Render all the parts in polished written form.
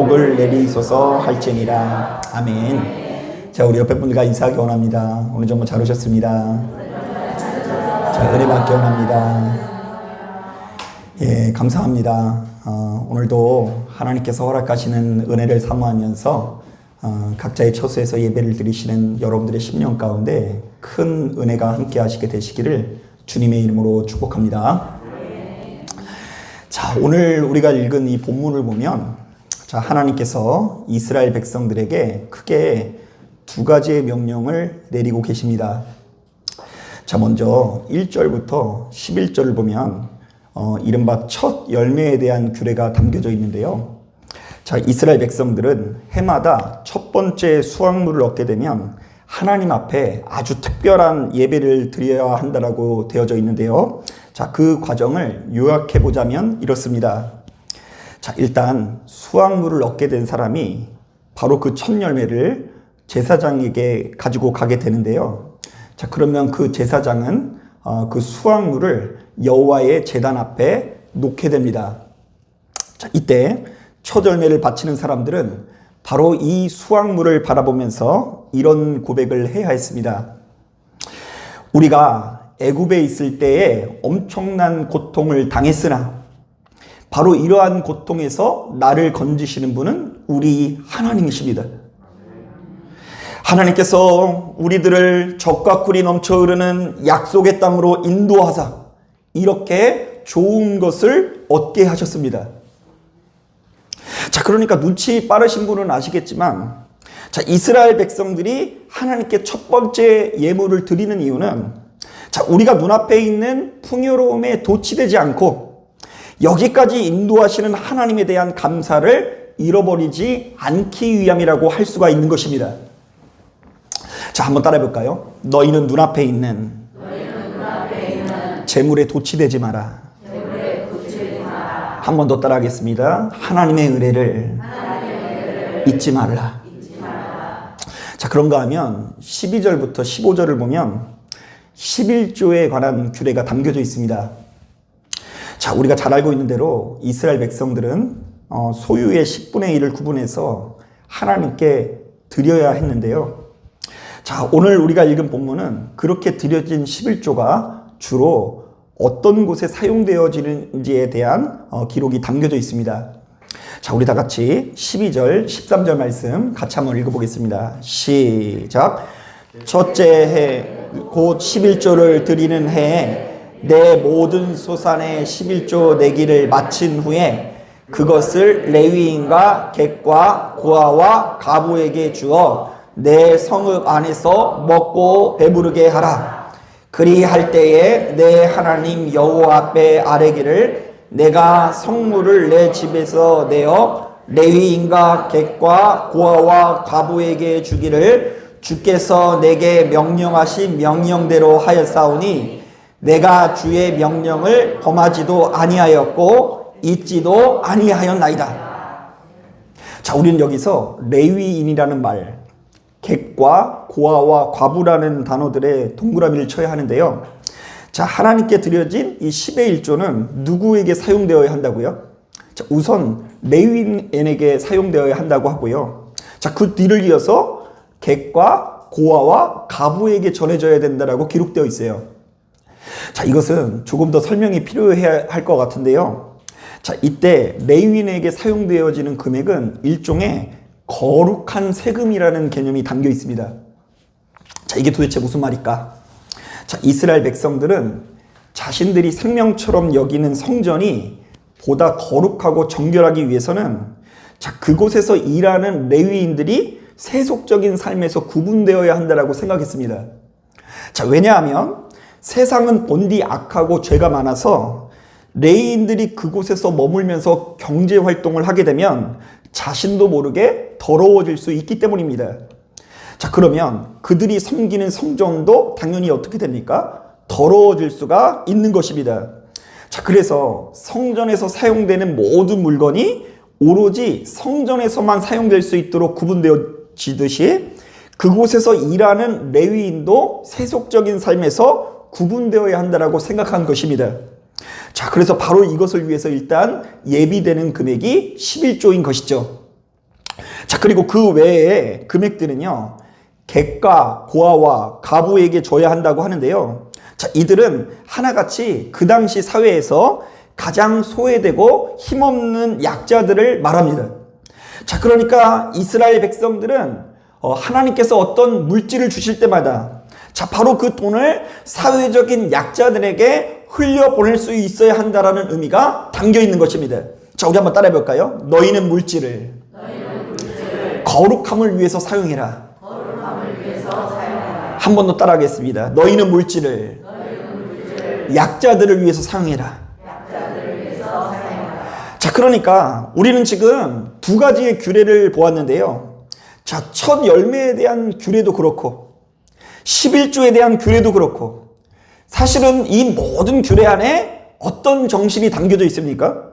복을 내리소서 할지니라. 아멘. 자, 우리 옆에 분들과 인사하기 원합니다. 오늘 정말 잘 오셨습니다. 자, 은혜 받기 원합니다. 예, 감사합니다. 오늘도 하나님께서 허락하시는 은혜를 사모하면서 각자의 처소에서 예배를 드리시는 여러분들의 심령 가운데 큰 은혜가 함께 하시게 되시기를 주님의 이름으로 축복합니다. 자, 오늘 우리가 읽은 이 본문을 보면, 자, 하나님께서 이스라엘 백성들에게 크게 두 가지의 명령을 내리고 계십니다. 자, 먼저 1절부터 11절을 보면 이른바 첫 열매에 대한 규례가 담겨져 있는데요. 자, 이스라엘 백성들은 해마다 첫 번째 수확물을 얻게 되면 하나님 앞에 아주 특별한 예배를 드려야 한다라고 되어져 있는데요. 자, 그 과정을 요약해 보자면 이렇습니다. 자, 일단 수확물을 얻게 된 사람이 바로 그 첫 열매를 제사장에게 가지고 가게 되는데요. 자, 그러면 그 제사장은 그 수확물을 여호와의 제단 앞에 놓게 됩니다. 자, 이때 첫 열매를 바치는 사람들은 바로 이 수확물을 바라보면서 이런 고백을 해야 했습니다. 우리가 애굽에 있을 때에 엄청난 고통을 당했으나 바로 이러한 고통에서 나를 건지시는 분은 우리 하나님이십니다. 하나님께서 우리들을 젖과 꿀이 넘쳐 흐르는 약속의 땅으로 인도하사 이렇게 좋은 것을 얻게 하셨습니다. 자, 그러니까 눈치 빠르신 분은 아시겠지만, 자, 이스라엘 백성들이 하나님께 첫 번째 예물을 드리는 이유는, 자, 우리가 눈앞에 있는 풍요로움에 도취되지 않고 여기까지 인도하시는 하나님에 대한 감사를 잃어버리지 않기 위함이라고 할 수가 있는 것입니다. 자, 한번 따라해 볼까요? 너희는 눈앞에 있는 재물에 도취되지 마라. 한 번 더 따라하겠습니다. 하나님의 은혜를 잊지 말라. 자, 그런가 하면 12절부터 15절을 보면 11조에 관한 규례가 담겨져 있습니다. 자, 우리가 잘 알고 있는 대로 이스라엘 백성들은 소유의 10분의 1을 구분해서 하나님께 드려야 했는데요. 자, 오늘 우리가 읽은 본문은 그렇게 드려진 11조가 주로 어떤 곳에 사용되어지는지에 대한 기록이 담겨져 있습니다. 자, 우리 다 같이 12절, 13절 말씀 같이 한번 읽어보겠습니다. 시작. 첫째 해 곧 11조를 드리는 해에 내 모든 소산의 11조 내기를 마친 후에 그것을 레위인과 객과 고아와 가부에게 주어 내 성읍 안에서 먹고 배부르게 하라. 그리할 때에 내 하나님 여호와 앞에 아뢰기를 내가 성물을 내 집에서 내어 레위인과 객과 고아와 과부에게 주기를 주께서 내게 명령하신 명령대로 하였사오니 내가 주의 명령을 범하지도 아니하였고 잊지도 아니하였나이다. 자, 우리는 여기서 레위인이라는 말, 객과 고아와 과부라는 단어들의 동그라미를 쳐야 하는데요. 자, 하나님께 드려진 이 10의 1조는 누구에게 사용되어야 한다고요? 자, 우선 레위인에게 사용되어야 한다고 하고요. 자, 그 뒤를 이어서 객과 고아와 가부에게 전해져야 된다라고 기록되어 있어요. 자, 이것은 조금 더 설명이 필요해야 할 것 같은데요. 자, 이때 레위인에게 사용되어지는 금액은 일종의 거룩한 세금이라는 개념이 담겨 있습니다. 자, 이게 도대체 무슨 말일까? 자, 이스라엘 백성들은 자신들이 생명처럼 여기는 성전이 보다 거룩하고 정결하기 위해서는, 자, 그곳에서 일하는 레위인들이 세속적인 삶에서 구분되어야 한다라고 생각했습니다. 자, 왜냐하면 세상은 본디 악하고 죄가 많아서 레위인들이 그곳에서 머물면서 경제 활동을 하게 되면 자신도 모르게 더러워질 수 있기 때문입니다. 자, 그러면 그들이 섬기는 성전도 당연히 어떻게 됩니까? 더러워질 수가 있는 것입니다. 자, 그래서 성전에서 사용되는 모든 물건이 오로지 성전에서만 사용될 수 있도록 구분되어지듯이 그곳에서 일하는 레위인도 세속적인 삶에서 구분되어야 한다고 생각한 것입니다. 자, 그래서 바로 이것을 위해서 일단 예비되는 금액이 11조인 것이죠. 자, 그리고 그 외에 금액들은요, 객과 고아와 가부에게 줘야 한다고 하는데요. 자, 이들은 하나같이 그 당시 사회에서 가장 소외되고 힘없는 약자들을 말합니다. 자, 그러니까 이스라엘 백성들은 하나님께서 어떤 물질을 주실 때마다 자, 바로 그 돈을 사회적인 약자들에게 흘려보낼 수 있어야 한다라는 의미가 담겨 있는 것입니다. 자, 우리 한번 따라해 볼까요? 너희는 물질을 거룩함을 위해서 사용해라. 한 번 더 따라하겠습니다. 너희는 물질을 약자들을 위해서 사용해라. 자, 그러니까 우리는 지금 두 가지의 규례를 보았는데요. 자, 첫 열매에 대한 규례도 그렇고 11조에 대한 규례도 그렇고 사실은 이 모든 규례 안에 어떤 정신이 담겨져 있습니까?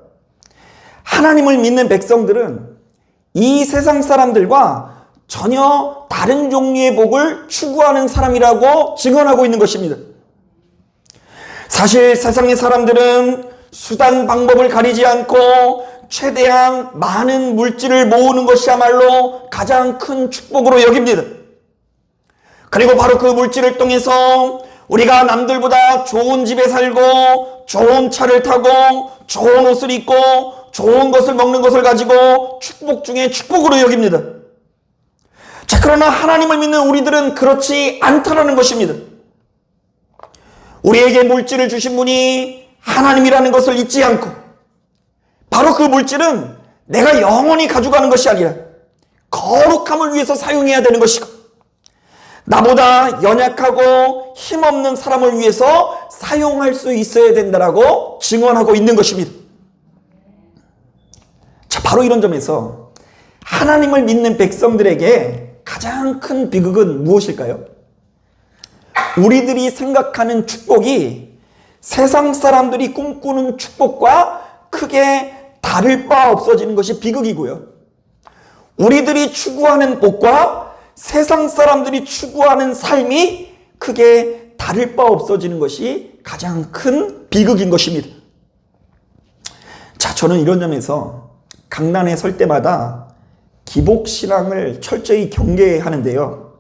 하나님을 믿는 백성들은 이 세상 사람들과 전혀 다른 종류의 복을 추구하는 사람이라고 증언하고 있는 것입니다. 사실 세상의 사람들은 수단 방법을 가리지 않고 최대한 많은 물질을 모으는 것이야말로 가장 큰 축복으로 여깁니다. 그리고 바로 그 물질을 통해서 우리가 남들보다 좋은 집에 살고 좋은 차를 타고 좋은 옷을 입고 좋은 것을 먹는 것을 가지고 축복 중에 축복으로 여깁니다. 자, 그러나 하나님을 믿는 우리들은 그렇지 않다라는 것입니다. 우리에게 물질을 주신 분이 하나님이라는 것을 잊지 않고 바로 그 물질은 내가 영원히 가져가는 것이 아니라 거룩함을 위해서 사용해야 되는 것이고 나보다 연약하고 힘없는 사람을 위해서 사용할 수 있어야 된다라고 증언하고 있는 것입니다. 자, 바로 이런 점에서 하나님을 믿는 백성들에게 가장 큰 비극은 무엇일까요? 우리들이 생각하는 축복이 세상 사람들이 꿈꾸는 축복과 크게 다를 바 없어지는 것이 비극이고요. 우리들이 추구하는 복과 세상 사람들이 추구하는 삶이 크게 다를 바 없어지는 것이 가장 큰 비극인 것입니다. 자, 저는 이런 점에서 강단에 설 때마다 기복신앙을 철저히 경계하는데요.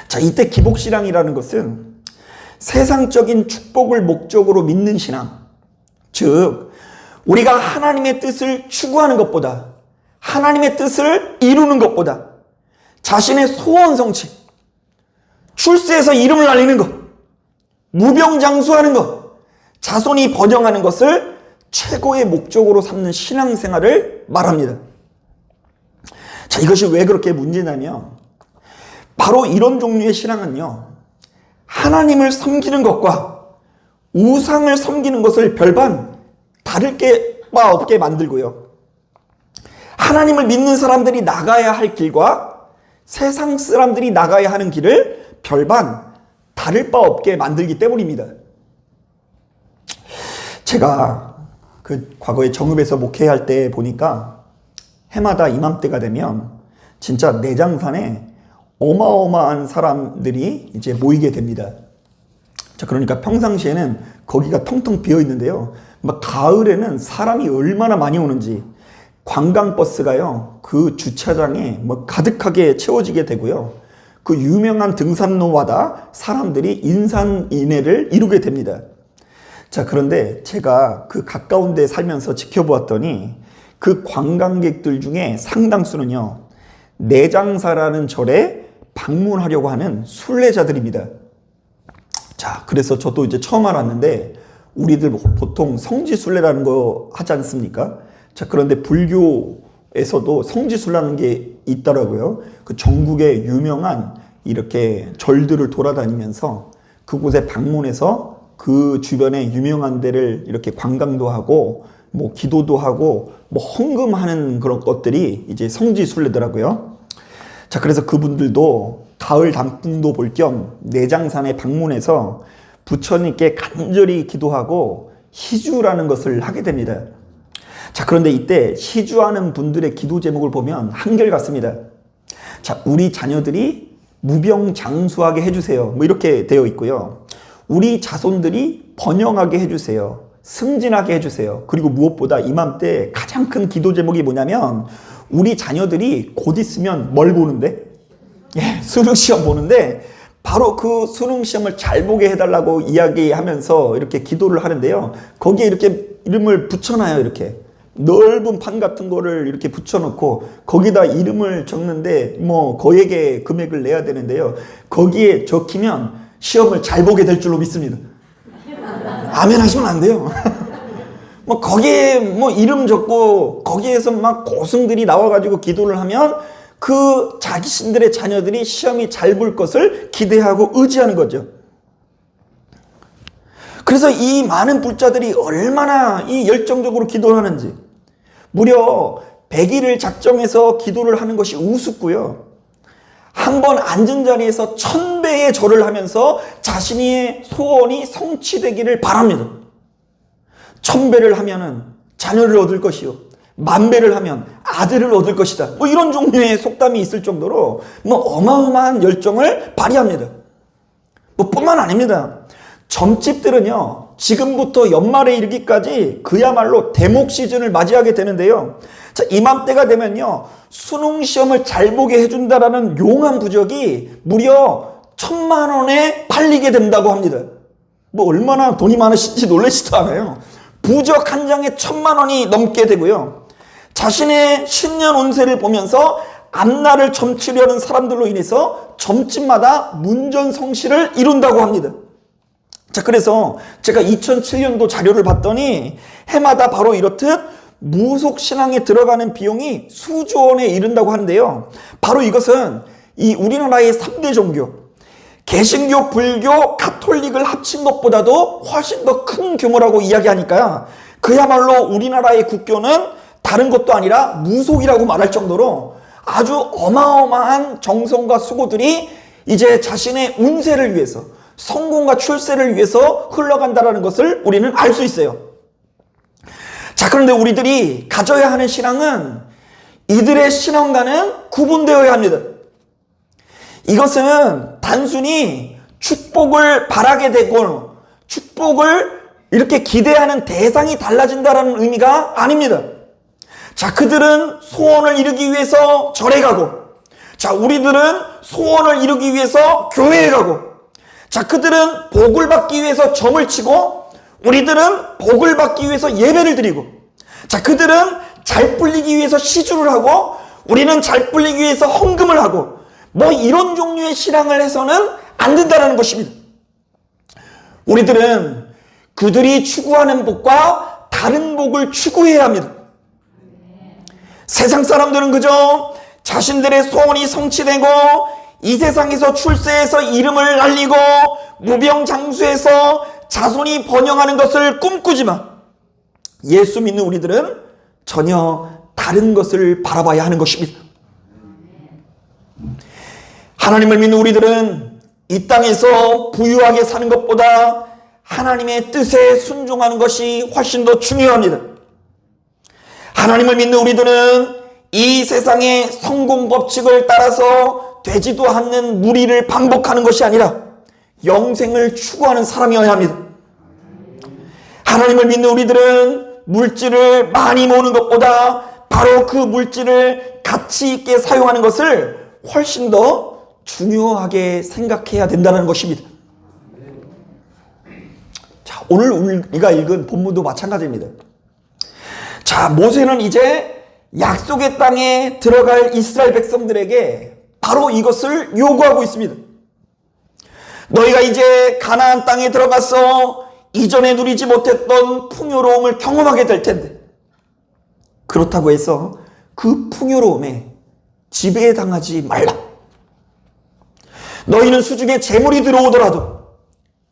자, 이때 기복신앙이라는 것은 세상적인 축복을 목적으로 믿는 신앙, 즉 우리가 하나님의 뜻을 추구하는 것보다 하나님의 뜻을 이루는 것보다 자신의 소원 성취, 출세해서 이름을 알리는 것, 무병장수하는 것, 자손이 번영하는 것을 최고의 목적으로 삼는 신앙생활을 말합니다. 자, 이것이 왜 그렇게 문제냐면 바로 이런 종류의 신앙은요, 하나님을 섬기는 것과 우상을 섬기는 것을 별반 다를 바 없게 만들고요, 하나님을 믿는 사람들이 나가야 할 길과 세상 사람들이 나가야 하는 길을 별반 다를 바 없게 만들기 때문입니다. 제가 과거에 정읍에서 목회할 때 보니까 해마다 이맘때가 되면 진짜 내장산에 어마어마한 사람들이 이제 모이게 됩니다. 자, 그러니까 평상시에는 거기가 텅텅 비어 있는데요. 막 가을에는 사람이 얼마나 많이 오는지 관광버스가요, 그 주차장에 뭐 가득하게 채워지게 되고요. 그 유명한 등산로마다 사람들이 인산인해를 이루게 됩니다. 자, 그런데 제가 그 가까운 데 살면서 지켜보았더니 그 관광객들 중에 상당수는요, 내장사라는 절에 방문하려고 하는 순례자들입니다. 자, 그래서 저도 이제 처음 알았는데 우리들 보통 성지순례라는 거 하지 않습니까? 자, 그런데 불교에서도 성지순례라는 게 있더라고요. 그 전국의 유명한 이렇게 절들을 돌아다니면서 그곳에 방문해서 그 주변에 유명한 데를 이렇게 관광도 하고 뭐 기도도 하고 뭐 헌금하는 그런 것들이 이제 성지순례더라고요. 자, 그래서 그분들도 가을 단풍도 볼 겸 내장산에 방문해서 부처님께 간절히 기도하고 희주라는 것을 하게 됩니다. 자, 그런데 이때 희주하는 분들의 기도 제목을 보면 한결같습니다. 자, 우리 자녀들이 무병장수하게 해주세요, 뭐 이렇게 되어 있고요. 우리 자손들이 번영하게 해주세요, 승진하게 해주세요. 그리고 무엇보다 이맘때 가장 큰 기도 제목이 뭐냐면 우리 자녀들이 곧 있으면 뭘 보는데? 예, 수능 시험 보는데 바로 그 수능 시험을 잘 보게 해달라고 이야기하면서 이렇게 기도를 하는데요. 거기에 이렇게 이름을 붙여놔요. 이렇게 넓은 판 같은 거를 이렇게 붙여놓고 거기다 이름을 적는데 뭐 거액의 금액을 내야 되는데요. 거기에 적히면 시험을 잘 보게 될 줄로 믿습니다. 아멘 하시면 안 돼요. 뭐 거기에 뭐 이름 적고 거기에서 막 고승들이 나와가지고 기도를 하면 그 자신들의 자녀들이 시험이 잘 볼 것을 기대하고 의지하는 거죠. 그래서 이 많은 불자들이 얼마나 이 열정적으로 기도를 하는지, 무려 100일을 작정해서 기도를 하는 것이 우습고요. 한 번 앉은 자리에서 1000배의 절을 하면서 자신의 소원이 성취되기를 바랍니다. 1000배를 하면은 자녀를 얻을 것이요, 10,000배를 하면 아들을 얻을 것이다. 뭐 이런 종류의 속담이 있을 정도로 뭐 어마어마한 열정을 발휘합니다. 뭐 뿐만 아닙니다. 점집들은요, 지금부터 연말에 이르기까지 그야말로 대목 시즌을 맞이하게 되는데요. 자, 이맘때가 되면요, 수능 시험을 잘 보게 해준다라는 용한 부적이 무려 10,000,000원에 팔리게 된다고 합니다. 뭐 얼마나 돈이 많으신지 놀라시지도 않아요. 부적 한 장에 10,000,000원이 넘게 되고요. 자신의 신년 운세를 보면서 앞날을 점치려는 사람들로 인해서 점집마다 문전성시를 이룬다고 합니다. 자, 그래서 제가 2007년도 자료를 봤더니 해마다 바로 이렇듯 무속신앙에 들어가는 비용이 수조 원에 이른다고 하는데요. 바로 이것은 이 우리나라의 3대 종교, 개신교, 불교, 가톨릭을 합친 것보다도 훨씬 더 큰 규모라고 이야기하니까 그야말로 우리나라의 국교는 다른 것도 아니라 무속이라고 말할 정도로 아주 어마어마한 정성과 수고들이 이제 자신의 운세를 위해서, 성공과 출세를 위해서 흘러간다는 것을 우리는 알 수 있어요. 자, 그런데 우리들이 가져야 하는 신앙은 이들의 신앙과는 구분되어야 합니다. 이것은 단순히 축복을 바라게 되고 축복을 이렇게 기대하는 대상이 달라진다는 의미가 아닙니다. 자, 그들은 소원을 이루기 위해서 절에 가고, 자, 우리들은 소원을 이루기 위해서 교회에 가고, 자, 그들은 복을 받기 위해서 점을 치고, 우리들은 복을 받기 위해서 예배를 드리고, 자, 그들은 잘 불리기 위해서 시주를 하고, 우리는 잘 불리기 위해서 헌금을 하고, 뭐 이런 종류의 신앙을 해서는 안 된다는 것입니다. 우리들은 그들이 추구하는 복과 다른 복을 추구해야 합니다. 세상 사람들은 그저 자신들의 소원이 성취되고 이 세상에서 출세해서 이름을 날리고 무병장수해서 자손이 번영하는 것을 꿈꾸지만 예수 믿는 우리들은 전혀 다른 것을 바라봐야 하는 것입니다. 하나님을 믿는 우리들은 이 땅에서 부유하게 사는 것보다 하나님의 뜻에 순종하는 것이 훨씬 더 중요합니다. 하나님을 믿는 우리들은 이 세상의 성공 법칙을 따라서 되지도 않는 무리를 반복하는 것이 아니라 영생을 추구하는 사람이어야 합니다. 하나님을 믿는 우리들은 물질을 많이 모으는 것보다 바로 그 물질을 가치 있게 사용하는 것을 훨씬 더 중요하게 생각해야 된다는 것입니다. 자, 오늘 우리가 읽은 본문도 마찬가지입니다. 자, 모세는 이제 약속의 땅에 들어갈 이스라엘 백성들에게 바로 이것을 요구하고 있습니다. 너희가 이제 가나안 땅에 들어가서 이전에 누리지 못했던 풍요로움을 경험하게 될 텐데, 그렇다고 해서 그 풍요로움에 지배당하지 말라. 너희는 수중에 재물이 들어오더라도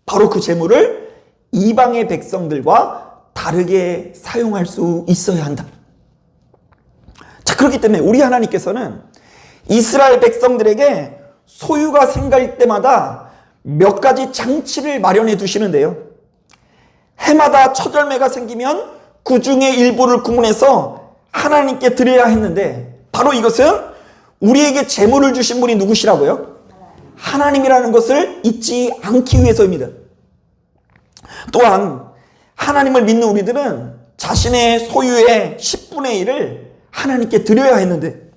바로 그 재물을 이방의 백성들과 다르게 사용할 수 있어야 한다. 자, 그렇기 때문에 우리 하나님께서는 이스라엘 백성들에게 소유가 생길 때마다 몇 가지 장치를 마련해 두시는데요. 해마다 처절매가 생기면 그 중에 일부를 구분해서 하나님께 드려야 했는데, 바로 이것은 우리에게 재물을 주신 분이 누구시라고요? 하나님이라는 것을 잊지 않기 위해서입니다. 또한 하나님을 믿는 우리들은 자신의 소유의 10분의 1을 하나님께 드려야 했는데,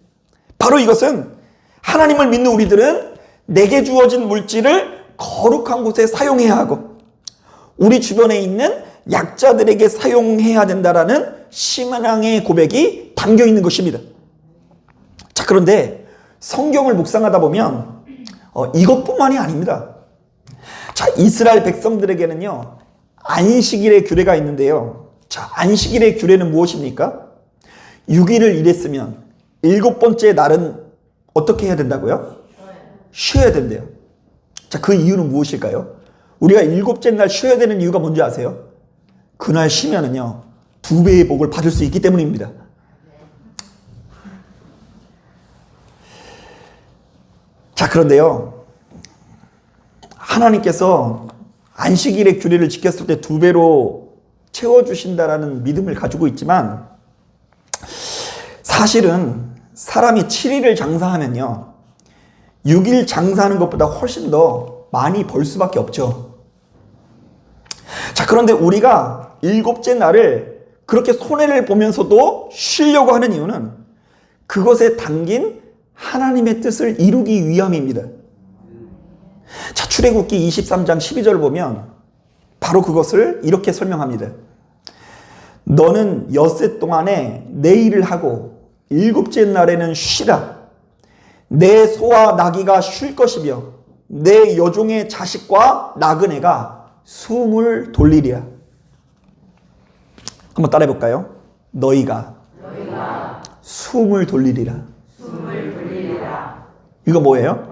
바로 이것은 하나님을 믿는 우리들은 내게 주어진 물질을 거룩한 곳에 사용해야 하고 우리 주변에 있는 약자들에게 사용해야 된다라는 신앙의 고백이 담겨 있는 것입니다. 자, 그런데 성경을 묵상하다 보면 이것뿐만이 아닙니다. 자, 이스라엘 백성들에게는요, 안식일의 규례가 있는데요. 자, 안식일의 규례는 무엇입니까? 6일을 일했으면 7번째 날은 어떻게 해야 된다고요? 쉬어야 된대요. 자, 그 이유는 무엇일까요? 우리가 7째 날 쉬어야 되는 이유가 뭔지 아세요? 그날 쉬면은요, 2배의 복을 받을 수 있기 때문입니다. 자, 그런데요, 하나님께서 안식일의 규례를 지켰을 때 2배로 채워주신다라는 믿음을 가지고 있지만, 사실은 사람이 7일을 장사하면요, 6일 장사하는 것보다 훨씬 더 많이 벌 수밖에 없죠. 자, 그런데 우리가 7째 날을 그렇게 손해를 보면서도 쉬려고 하는 이유는 그것에 담긴 하나님의 뜻을 이루기 위함입니다. 자, 출애굽기 23장 12절을 보면 바로 그것을 이렇게 설명합니다. 너는 엿새 동안에 내 일을 하고 7째 날에는 쉬라. 내 소와 나귀가 쉴 것이며 내 여종의 자식과 나그네가 숨을 돌리리라. 한번 따라해 볼까요? 너희가 숨을 돌리리라. 이거 뭐예요?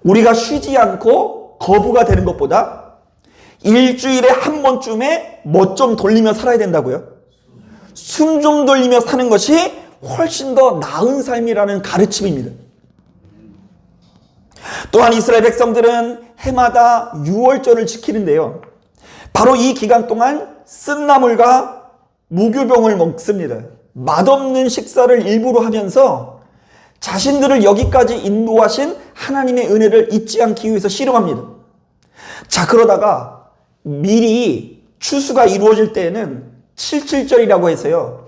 우리가 쉬지 않고 거부가 되는 것보다 일주일에 한 번쯤에 뭐 좀 돌리며 살아야 된다고요? 숨 좀 돌리며 사는 것이 훨씬 더 나은 삶이라는 가르침입니다. 또한 이스라엘 백성들은 해마다 유월절을 지키는데요, 바로 이 기간 동안 쓴나물과 무교병을 먹습니다. 맛없는 식사를 일부러 하면서 자신들을 여기까지 인도하신 하나님의 은혜를 잊지 않기 위해서 씨름합니다. 자, 그러다가 미리 추수가 이루어질 때에는 77절이라고 해서요,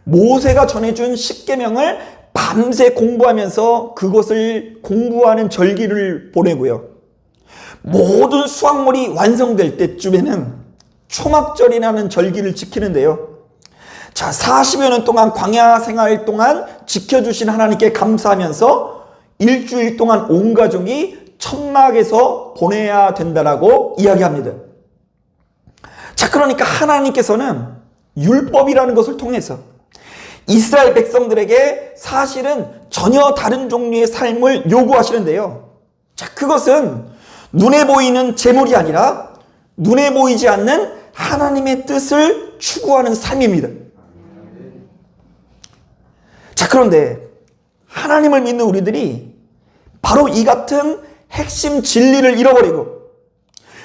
모세가 전해준 십계명을 밤새 공부하면서 그것을 공부하는 절기를 보내고요, 모든 수확물이 완성될 때쯤에는 초막절이라는 절기를 지키는데요. 자, 40여 년 동안 광야 생활 동안 지켜주신 하나님께 감사하면서 일주일 동안 온 가족이 천막에서 보내야 된다라고 이야기합니다. 자, 그러니까 하나님께서는 율법이라는 것을 통해서 이스라엘 백성들에게 사실은 전혀 다른 종류의 삶을 요구하시는데요. 자, 그것은 눈에 보이는 재물이 아니라 눈에 보이지 않는 하나님의 뜻을 추구하는 삶입니다. 자, 그런데 하나님을 믿는 우리들이 바로 이 같은 핵심 진리를 잃어버리고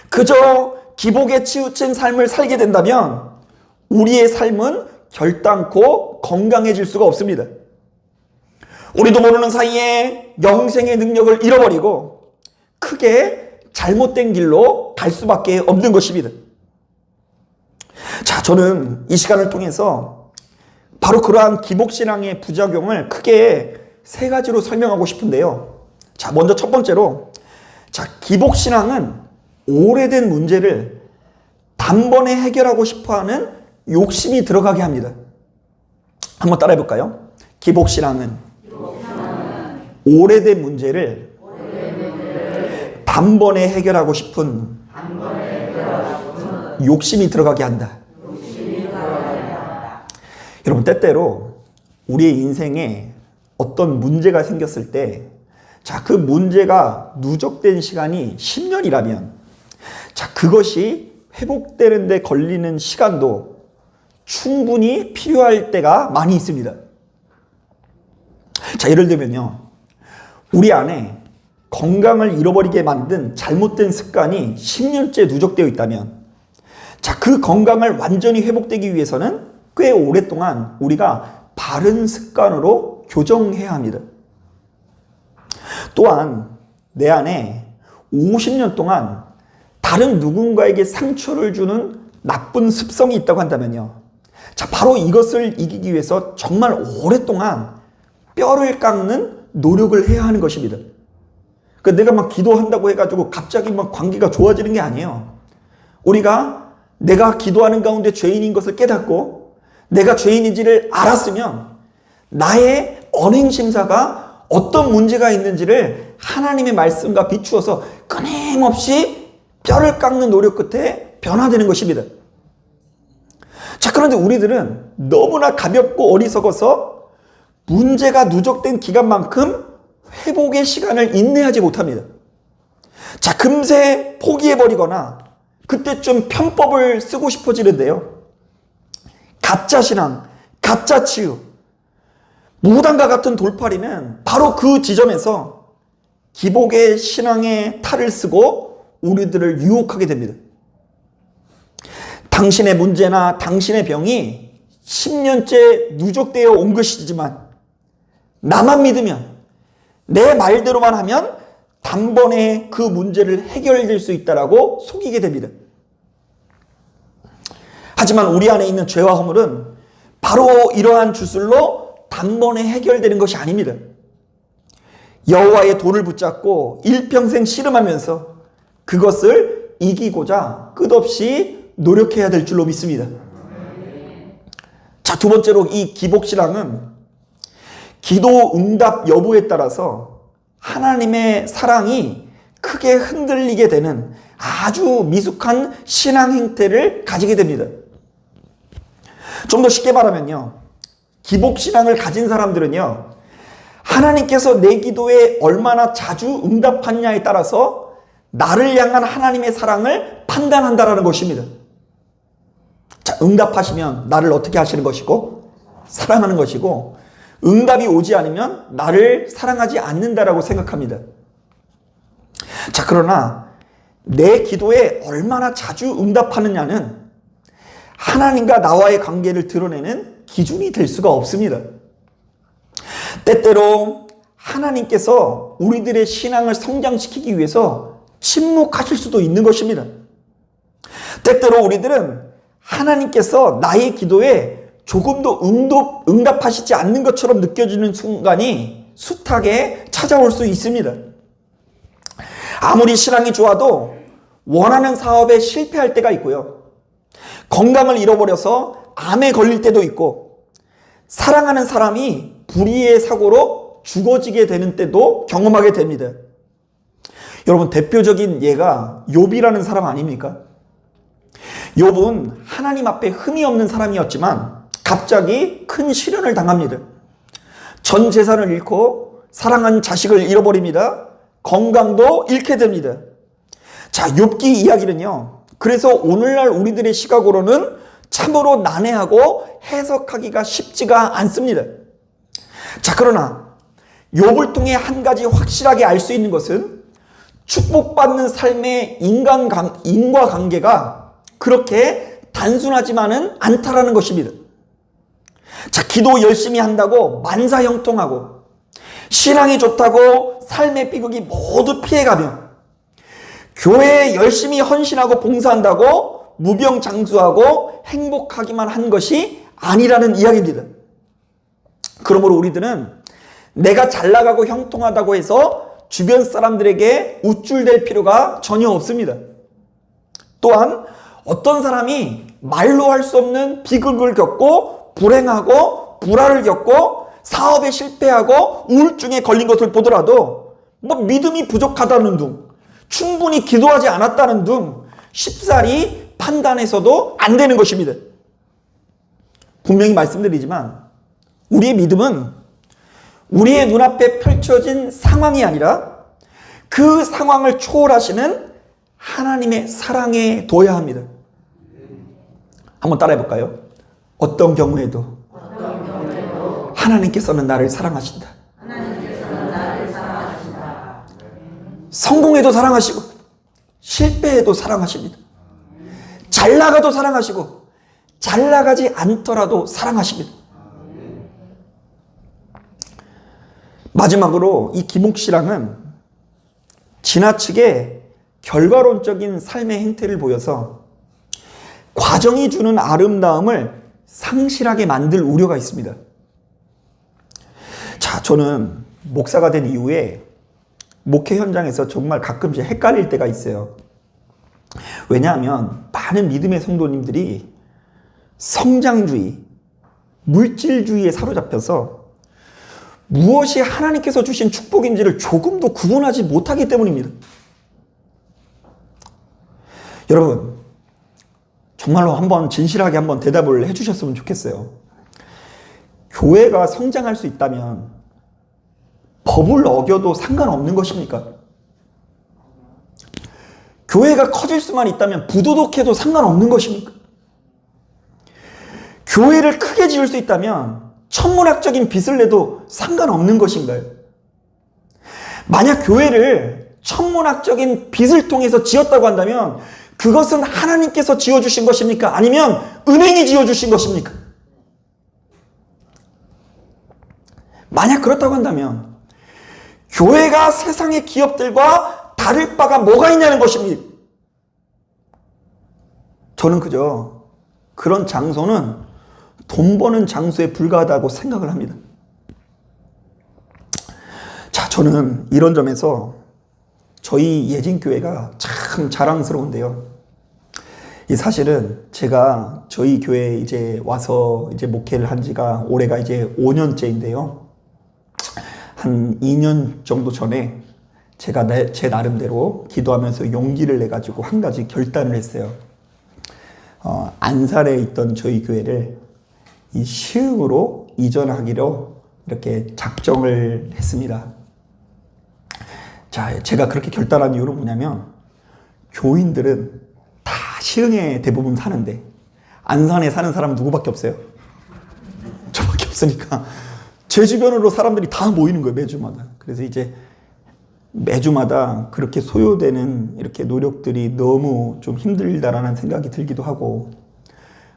그저 기복에 치우친 삶을 살게 된다면 우리의 삶은 결단코 건강해질 수가 없습니다. 우리도 모르는 사이에 영생의 능력을 잃어버리고 크게 잘못된 길로 갈 수밖에 없는 것입니다. 자, 저는 이 시간을 통해서 바로 그러한 기복신앙의 부작용을 크게 3가지로 설명하고 싶은데요. 자, 먼저 첫 번째로, 자, 기복신앙은 오래된 문제를 단번에 해결하고 싶어하는 욕심이 들어가게 합니다. 한번 따라해 볼까요? 기복신앙은 오래된 문제를 단번에 해결하고 싶은 욕심이 들어가게 한다. 여러분, 때때로 우리의 인생에 어떤 문제가 생겼을 때, 자, 그 문제가 누적된 시간이 10년이라면, 자, 그것이 회복되는 데 걸리는 시간도 충분히 필요할 때가 많이 있습니다. 자, 예를 들면요, 우리 안에 건강을 잃어버리게 만든 잘못된 습관이 10년째 누적되어 있다면, 자, 그 건강을 완전히 회복되기 위해서는 꽤 오랫동안 우리가 바른 습관으로 교정해야 합니다. 또한 내 안에 50년 동안 다른 누군가에게 상처를 주는 나쁜 습성이 있다고 한다면요, 자, 바로 이것을 이기기 위해서 정말 오랫동안 뼈를 깎는 노력을 해야 하는 것입니다. 그러니까 내가 막 기도한다고 해가지고 갑자기 막 관계가 좋아지는 게 아니에요. 우리가 내가 기도하는 가운데 죄인인 것을 깨닫고 내가 죄인인지를 알았으면 나의 언행심사가 어떤 문제가 있는지를 하나님의 말씀과 비추어서 끊임없이 뼈를 깎는 노력 끝에 변화되는 것입니다. 자, 그런데 우리들은 너무나 가볍고 어리석어서 문제가 누적된 기간만큼 회복의 시간을 인내하지 못합니다. 자, 금세 포기해버리거나 그때쯤 편법을 쓰고 싶어지는데요. 가짜 신앙, 가짜 치유, 무당과 같은 돌팔이는 바로 그 지점에서 기복의 신앙의 탈을 쓰고 우리들을 유혹하게 됩니다. 당신의 문제나 당신의 병이 10년째 누적되어 온 것이지만 나만 믿으면 내 말대로만 하면 단번에 그 문제를 해결될 수 있다라고 속이게 됩니다. 하지만 우리 안에 있는 죄와 허물은 바로 이러한 주술로 단번에 해결되는 것이 아닙니다. 여호와의 돈을 붙잡고 일평생 씨름하면서 그것을 이기고자 끝없이 노력해야 될 줄로 믿습니다. 자, 두 번째로 이 기복신앙은 기도 응답 여부에 따라서 하나님의 사랑이 크게 흔들리게 되는 아주 미숙한 신앙 행태를 가지게 됩니다. 좀 더 쉽게 말하면요, 기복신앙을 가진 사람들은요, 하나님께서 내 기도에 얼마나 자주 응답하느냐에 따라서 나를 향한 하나님의 사랑을 판단한다라는 것입니다. 자, 응답하시면 나를 어떻게 하시는 것이고 사랑하는 것이고, 응답이 오지 않으면 나를 사랑하지 않는다라고 생각합니다. 자, 그러나 내 기도에 얼마나 자주 응답하느냐는 하나님과 나와의 관계를 드러내는 기준이 될 수가 없습니다. 때때로 하나님께서 우리들의 신앙을 성장시키기 위해서 침묵하실 수도 있는 것입니다. 때때로 우리들은 하나님께서 나의 기도에 조금도 응답하시지 않는 것처럼 느껴지는 순간이 숱하게 찾아올 수 있습니다. 아무리 신앙이 좋아도 원하는 사업에 실패할 때가 있고요. 건강을 잃어버려서 암에 걸릴 때도 있고, 사랑하는 사람이 불의의 사고로 죽어지게 되는 때도 경험하게 됩니다. 여러분, 대표적인 예가 욥이라는 사람 아닙니까? 욥은 하나님 앞에 흠이 없는 사람이었지만 갑자기 큰 시련을 당합니다. 전 재산을 잃고 사랑하는 자식을 잃어버립니다. 건강도 잃게 됩니다. 자, 욥기 이야기는요, 그래서 오늘날 우리들의 시각으로는 참으로 난해하고 해석하기가 쉽지가 않습니다. 자, 그러나 욥을 통해 한 가지 확실하게 알 수 있는 것은 축복받는 삶의 인과관계가 그렇게 단순하지만은 않다라는 것입니다. 자, 기도 열심히 한다고 만사형통하고, 신앙이 좋다고 삶의 비극이 모두 피해가며, 교회에 열심히 헌신하고 봉사한다고 무병장수하고 행복하기만 한 것이 아니라는 이야기입니다. 그러므로 우리들은 내가 잘나가고 형통하다고 해서 주변 사람들에게 우쭐댈 필요가 전혀 없습니다. 또한 어떤 사람이 말로 할 수 없는 비극을 겪고 불행하고 불화를 겪고 사업에 실패하고 우울증에 걸린 것을 보더라도 믿음이 부족하다는 둥, 충분히 기도하지 않았다는 둥 쉽사리 판단해서도 안 되는 것입니다. 분명히 말씀드리지만 우리의 믿음은 우리의 눈앞에 펼쳐진 상황이 아니라 그 상황을 초월하시는 하나님의 사랑에 둬야 합니다. 한번 따라해 볼까요? 어떤 경우에도 하나님께서는 나를 사랑하신다. 성공해도 사랑하시고 실패해도 사랑하십니다. 잘 나가도 사랑하시고 잘 나가지 않더라도 사랑하십니다. 마지막으로 이 기복신앙은 지나치게 결과론적인 삶의 행태를 보여서 과정이 주는 아름다움을 상실하게 만들 우려가 있습니다. 자, 저는 목사가 된 이후에 목회 현장에서 정말 가끔씩 헷갈릴 때가 있어요. 왜냐하면 많은 믿음의 성도님들이 성장주의, 물질주의에 사로잡혀서 무엇이 하나님께서 주신 축복인지를 조금도 구분하지 못하기 때문입니다. 여러분, 정말로 한번 진실하게 한번 대답을 해주셨으면 좋겠어요. 교회가 성장할 수 있다면 법을 어겨도 상관없는 것입니까? 교회가 커질 수만 있다면 부도덕해도 상관없는 것입니까? 교회를 크게 지을 수 있다면 천문학적인 빚을 내도 상관없는 것인가요? 만약 교회를 천문학적인 빚을 통해서 지었다고 한다면 그것은 하나님께서 지어주신 것입니까? 아니면 은행이 지어주신 것입니까? 만약 그렇다고 한다면 교회가 세상의 기업들과 다를 바가 뭐가 있냐는 것입니다. 저는 그저 그런 장소는 돈 버는 장소에 불과하다고 생각을 합니다. 자, 저는 이런 점에서 저희 예진교회가 참 자랑스러운데요. 이 사실은 제가 저희 교회에 이제 와서 이제 목회를 한 지가 올해가 이제 5년째인데요. 한 2년 정도 전에 제가 제 나름대로 기도하면서 용기를 내가지고 한 가지 결단을 했어요. 안산에 있던 저희 교회를 이 시흥으로 이전하기로 이렇게 작정을 했습니다. 자, 제가 그렇게 결단한 이유는 뭐냐면 교인들은 다 시흥에 대부분 사는데 안산에 사는 사람은 누구밖에 없어요? 저밖에 없으니까 제 주변으로 사람들이 다 모이는 거예요, 매주마다. 그래서 이제 매주마다 그렇게 소요되는 이렇게 노력들이 너무 좀 힘들다라는 생각이 들기도 하고,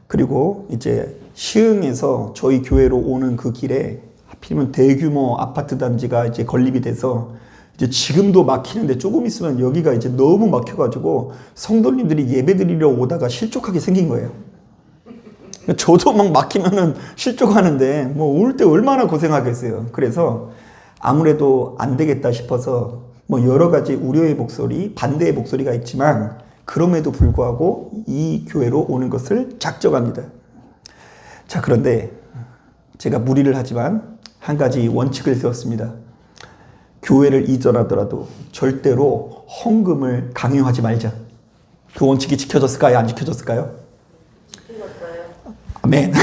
그리고 이제 시흥에서 저희 교회로 오는 그 길에 하필이면 대규모 아파트 단지가 이제 건립이 돼서 이제 지금도 막히는데 조금 있으면 여기가 이제 너무 막혀가지고 성도님들이 예배드리러 오다가 실족하게 생긴 거예요. 저도 막 막히면은 실족하는데 뭐 올 때 얼마나 고생하겠어요. 그래서 아무래도 안 되겠다 싶어서 뭐 여러 가지 우려의 목소리, 반대의 목소리가 있지만 그럼에도 불구하고 이 교회로 오는 것을 작정합니다. 자, 그런데 제가 무리를 하지만 한 가지 원칙을 세웠습니다. 교회를 이전하더라도 절대로 헌금을 강요하지 말자. 그 원칙이 지켜졌을까요? 안 지켜졌을까요? 아멘.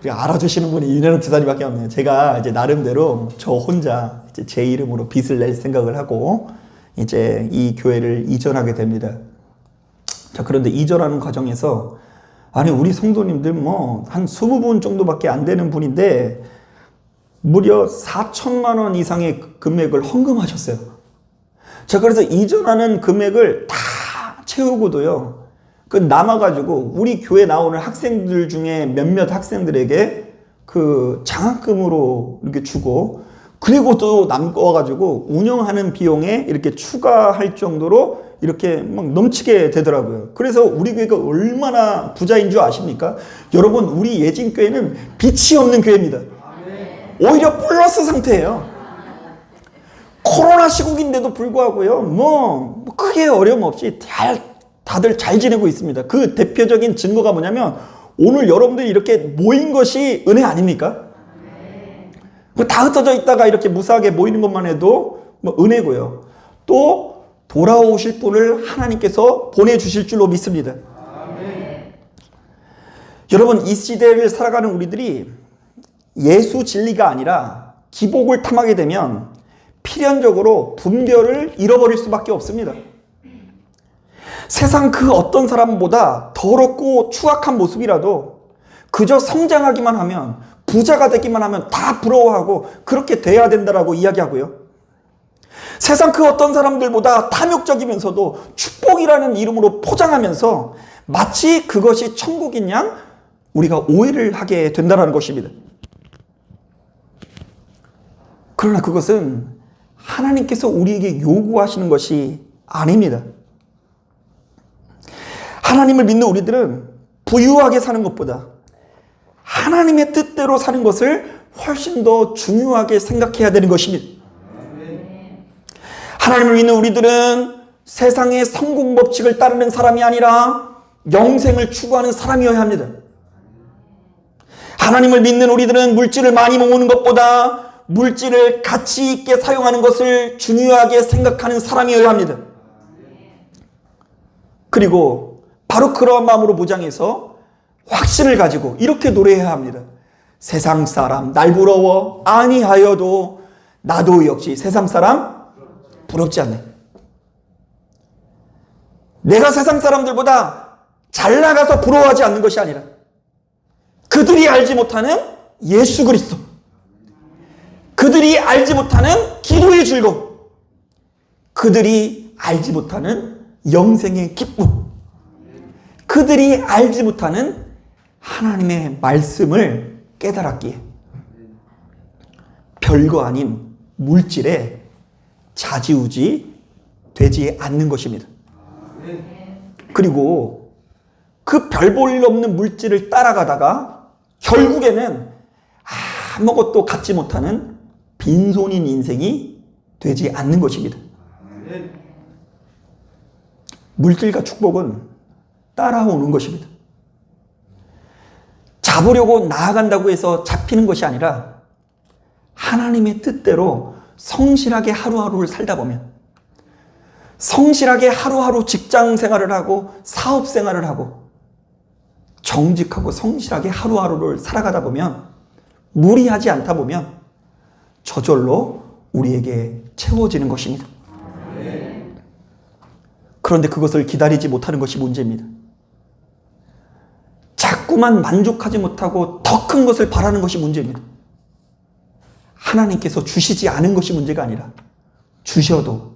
알아주시는 분이 윤현욱 지사님밖에 없네요. 제가 이제 나름대로 저 혼자 이제 제 이름으로 빚을 낼 생각을 하고 이제 이 교회를 이전하게 됩니다. 자, 그런데 이전하는 과정에서 아니 우리 성도님들 뭐 한 20분 정도밖에 안 되는 분인데 무려 4천만 원 이상의 금액을 헌금하셨어요. 자, 그래서 이전하는 금액을 다 채우고도요, 그 남아가지고 우리 교회 나오는 학생들 중에 몇몇 학생들에게 그 장학금으로 이렇게 주고, 그리고 또 남아가지고 운영하는 비용에 이렇게 추가할 정도로 이렇게 막 넘치게 되더라고요. 그래서 우리 교회가 얼마나 부자인 줄 아십니까? 여러분, 우리 예진교회는 빚이 없는 교회입니다. 오히려 플러스 상태예요. 코로나 시국인데도 불구하고요, 뭐 크게 어려움 없이 다들 잘 지내고 있습니다. 그 대표적인 증거가 뭐냐면 오늘 여러분들이 이렇게 모인 것이 은혜 아닙니까? 다 흩어져 있다가 이렇게 무사하게 모이는 것만 해도 뭐 은혜고요. 또 돌아오실 분을 하나님께서 보내주실 줄로 믿습니다. 여러분, 이 시대를 살아가는 우리들이 예수 진리가 아니라 기복을 탐하게 되면 필연적으로 분별을 잃어버릴 수밖에 없습니다. 세상 그 어떤 사람보다 더럽고 추악한 모습이라도 그저 성장하기만 하면, 부자가 되기만 하면 다 부러워하고 그렇게 돼야 된다라고 이야기하고요. 세상 그 어떤 사람들보다 탐욕적이면서도 축복이라는 이름으로 포장하면서 마치 그것이 천국인 양 우리가 오해를 하게 된다는 것입니다. 그러나 그것은 하나님께서 우리에게 요구하시는 것이 아닙니다. 하나님을 믿는 우리들은 부유하게 사는 것보다 하나님의 뜻대로 사는 것을 훨씬 더 중요하게 생각해야 되는 것입니다. 하나님을 믿는 우리들은 세상의 성공 법칙을 따르는 사람이 아니라 영생을 추구하는 사람이어야 합니다. 하나님을 믿는 우리들은 물질을 많이 모으는 것보다 물질을 가치 있게 사용하는 것을 중요하게 생각하는 사람이어야 합니다. 그리고 바로 그러한 마음으로 무장해서 확신을 가지고 이렇게 노래해야 합니다. 세상 사람 날 부러워 아니하여도 나도 역시 세상 사람 부럽지 않네. 내가 세상 사람들보다 잘 나가서 부러워하지 않는 것이 아니라 그들이 알지 못하는 예수 그리스도, 그들이 알지 못하는 기도의 즐거움, 그들이 알지 못하는 영생의 기쁨, 그들이 알지 못하는 하나님의 말씀을 깨달았기에 별거 아닌 물질에 좌지우지 되지 않는 것입니다. 그리고 그 별 볼 일 없는 물질을 따라가다가 결국에는 아무것도 갖지 못하는 빈손인 인생이 되지 않는 것입니다. 물질과 축복은 따라오는 것입니다. 잡으려고 나아간다고 해서 잡히는 것이 아니라 하나님의 뜻대로 성실하게 하루하루를 살다 보면, 성실하게 하루하루 직장 생활을 하고 사업 생활을 하고 정직하고 성실하게 하루하루를 살아가다 보면, 무리하지 않다 보면 저절로 우리에게 채워지는 것입니다. 그런데 그것을 기다리지 못하는 것이 문제입니다. 자꾸만 만족하지 못하고 더 큰 것을 바라는 것이 문제입니다. 하나님께서 주시지 않은 것이 문제가 아니라 주셔도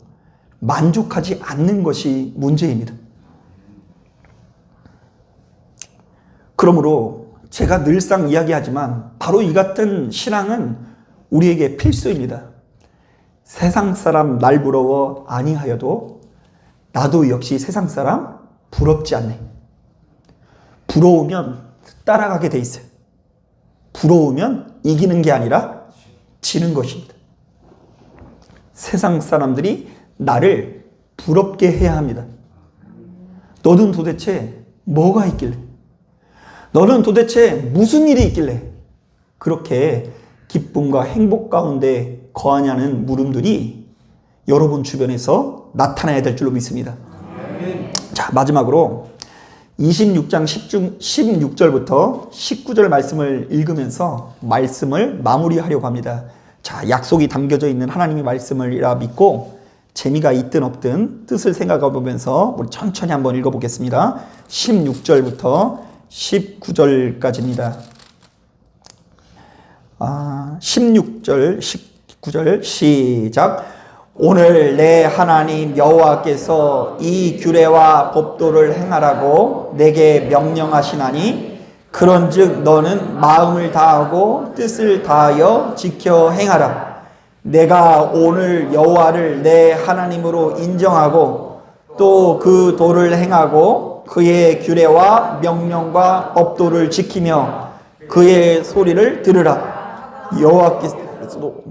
만족하지 않는 것이 문제입니다. 그러므로 제가 늘상 이야기하지만 바로 이 같은 신앙은 우리에게 필수입니다. 세상 사람 날 부러워 아니하여도 나도 역시 세상 사람 부럽지 않네. 부러우면 따라가게 돼 있어요. 부러우면 이기는 게 아니라 지는 것입니다. 세상 사람들이 나를 부럽게 해야 합니다. 너는 도대체 뭐가 있길래? 너는 도대체 무슨 일이 있길래 그렇게 기쁨과 행복 가운데 거하냐는 물음들이 여러분 주변에서 나타나야 될 줄로 믿습니다. 자, 마지막으로 26장 16절부터 19절 말씀을 읽으면서 말씀을 마무리하려고 합니다. 자, 약속이 담겨져 있는 하나님의 말씀을이라 믿고 재미가 있든 없든 뜻을 생각해 보면서 우리 천천히 한번 읽어보겠습니다. 16절부터 19절까지입니다. 16절, 19절 시작. 오늘 내 하나님 여호와께서 이 규례와 법도를 행하라고 내게 명령하시나니 그런즉 너는 마음을 다하고 뜻을 다하여 지켜 행하라. 내가 오늘 여호와를 내 하나님으로 인정하고 또 그 도를 행하고 그의 규례와 명령과 법도를 지키며 그의 소리를 들으라. 여호와께서도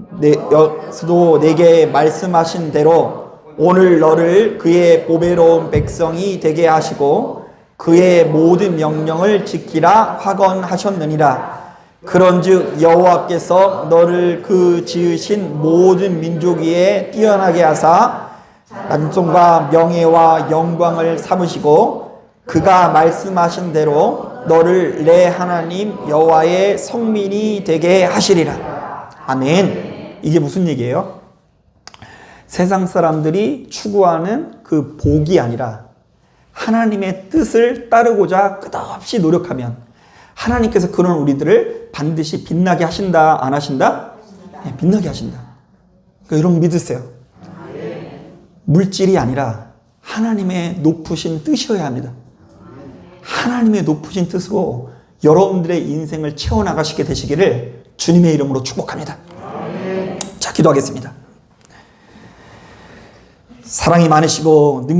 내게 말씀하신 대로 오늘 너를 그의 보배로운 백성이 되게 하시고 그의 모든 명령을 지키라 확언하셨느니라. 그런즉 여호와께서 너를 그 지으신 모든 민족 위에 뛰어나게 하사 찬송과 명예와 영광을 삼으시고 그가 말씀하신 대로 너를 내 하나님 여호와의 성민이 되게 하시리라. 아멘. 이게 무슨 얘기예요? 세상 사람들이 추구하는 그 복이 아니라 하나님의 뜻을 따르고자 끝없이 노력하면 하나님께서 그런 우리들을 반드시 빛나게 하신다, 안 하신다? 네, 빛나게 하신다. 그러니까 여러분 믿으세요. 물질이 아니라 하나님의 높으신 뜻이어야 합니다. 하나님의 높으신 뜻으로 여러분들의 인생을 채워나가시게 되시기를 주님의 이름으로 축복합니다. 자, 기도하겠습니다. 사랑이 많으시고 능력